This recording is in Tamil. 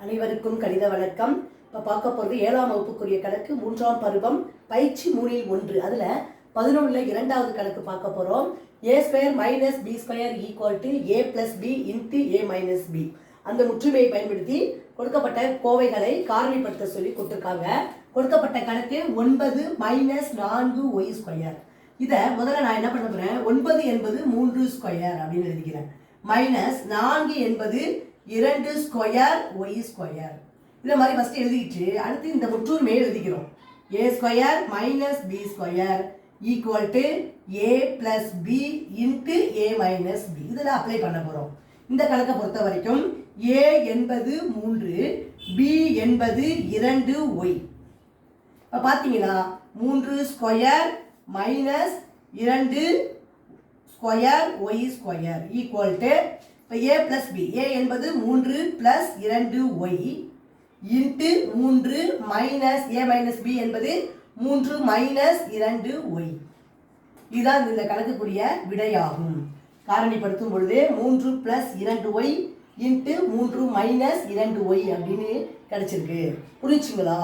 அனைவருக்கும் கணித வணக்கம். இப்போ பார்க்க போகிறது 7ஆம் வகுப்புக்குரிய கணக்கு 3ஆம் பருவம் பயிற்சி 3ல் 1. அதில் 11ல் 2வது கணக்கு பார்க்க போகிறோம். a² - b² = a + b × a - b. அந்த முற்றுமையை பயன்படுத்தி கொடுக்கப்பட்ட கோவைகளை காரணிப்படுத்த சொல்லி கொடுத்துருக்காங்க. கொடுக்கப்பட்ட கணக்கு 9 - 4y². இதை முதல்ல நான் என்ன பண்ண போகிறேன், 9 என்பது 3² அப்படின்னு எழுதிக்கிறேன். -4 என்பது 2² y². இந்த மாதிரி ஃபஸ்ட்டு எழுதிட்டு அடுத்து இந்த முற்றுமையை எழுதிக்கிறோம். a² - b² = a + b × a - b. இதில் அப்ளை பண்ண போகிறோம். இந்த கணக்கை பொறுத்த வரைக்கும் a என்பது 3, b என்பது 2y. இப்போ பார்த்தீங்கன்னா 3² - 2² y² இப்போ a + b. a என்பது 3 + 2y × 3 a - b என்பது 3 - 2y. இதுதான் இந்த கணக்குக்குரிய விடையாகும். காரணிப்படுத்தும் பொழுது 3 + 2y × 3 - 2y அப்படின்னு கிடைச்சிருக்கு. புரிஞ்சுங்களா?